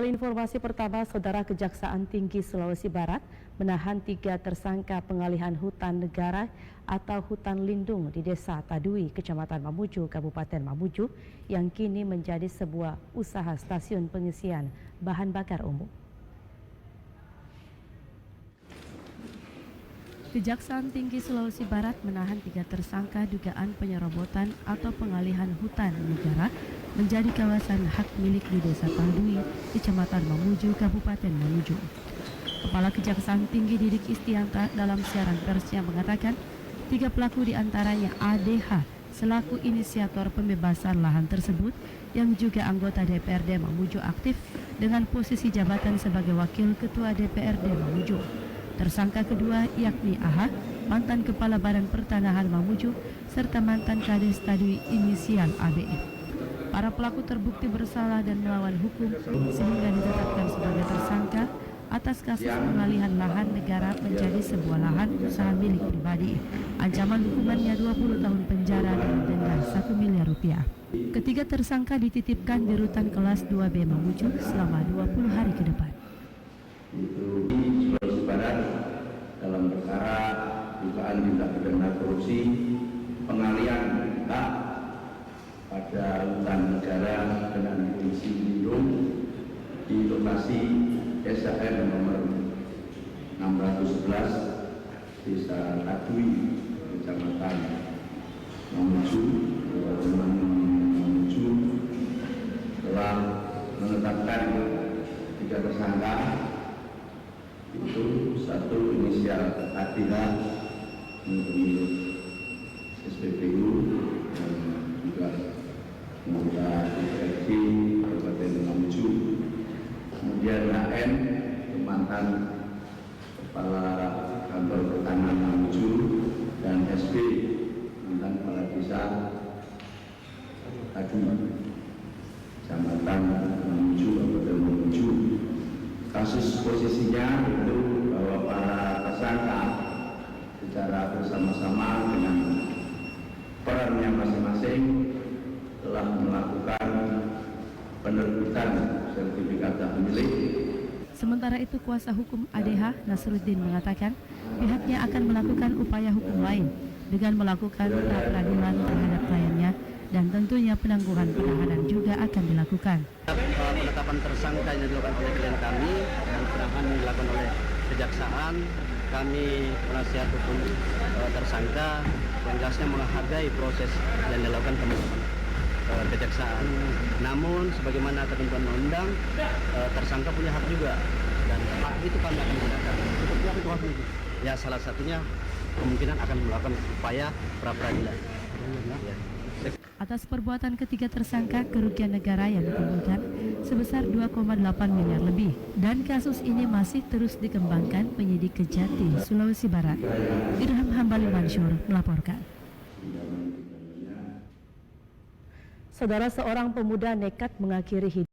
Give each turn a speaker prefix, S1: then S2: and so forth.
S1: Awal informasi pertama, Saudara, Kejaksaan Tinggi Sulawesi Barat menahan 3 tersangka pengalihan hutan negara atau hutan lindung di Desa Tadui, Kecamatan Mamuju, Kabupaten Mamuju, yang kini menjadi sebuah usaha stasiun pengisian bahan bakar umum. Kejaksaan Tinggi Sulawesi Barat menahan 3 tersangka dugaan penyerobotan atau pengalihan hutan negara menjadi kawasan hak milik di Desa Tadui, Kecamatan Mamuju, Kabupaten Mamuju. Kepala Kejaksaan Tinggi Didik Istianta dalam siaran persnya mengatakan 3 pelaku diantaranya ADH selaku inisiator pembebasan lahan tersebut yang juga anggota DPRD Mamuju aktif dengan posisi jabatan sebagai Wakil Ketua DPRD Mamuju. Tersangka kedua yakni AH, mantan Kepala Badan Pertanahan Mamuju, serta mantan Kades Tadui inisial ABE. Para pelaku terbukti bersalah dan melawan hukum sehingga ditetapkan sebagai tersangka atas kasus pengalihan lahan negara menjadi sebuah lahan usaha milik pribadi. Ancaman hukumannya 20 tahun penjara dan denda 1 miliar rupiah. Ketiga tersangka dititipkan di rutan kelas 2B Mamuju selama 20 hari ke depan.
S2: Itu di Sulawesi Barat dalam perkara dugaan tindak pidana korupsi pengalihan hak pada hutan negara dengan fungsi lindung di lokasi SHM nomor 611 Desa Tadui, Kecamatan Mamuju, Kabupaten Mamuju, telah menetapkan 3 tersangka, itu satu inisial ADH pemilik SPBU dan juga anggota DPRD Kabupaten Mamuju, kemudian HN mantan Kepala Kantor Pertanahan Mamuju, dan SB mantan Kepala Desa Tadui, Kecamatan Mamuju, Kabupaten Mamuju. Kasus posisinya itu bahwa para tersangka secara bersama-sama dengan perannya masing-masing telah melakukan penerbitan sertifikat hak milik.
S1: Sementara itu, kuasa hukum ADH Nasruddin mengatakan pihaknya akan melakukan upaya hukum lain dengan melakukan pra-peradilan terhadap kliennya dan tentunya penangguhan penahanan juga akan dilakukan.
S3: Penetapan tersangka yang dilakukan oleh klien kami dan penahanan yang dilakukan oleh kejaksaan, kami penasihat hukum tersangka yang jelasnya menghargai proses yang dilakukan teman-teman kejaksaan. Namun sebagaimana ketentuan undang, tersangka punya hak juga dan hak itu kami akan gunakan. Ya, salah satunya kemungkinan akan melakukan upaya pra-peradilan. Ya.
S1: Atas perbuatan ketiga tersangka, kerugian negara yang dikumpulkan sebesar 2,8 miliar lebih. Dan kasus ini masih terus dikembangkan penyidik Kejati, Sulawesi Barat. Irham Hambali Mansur melaporkan. Saudara, seorang pemuda nekat mengakhiri hidup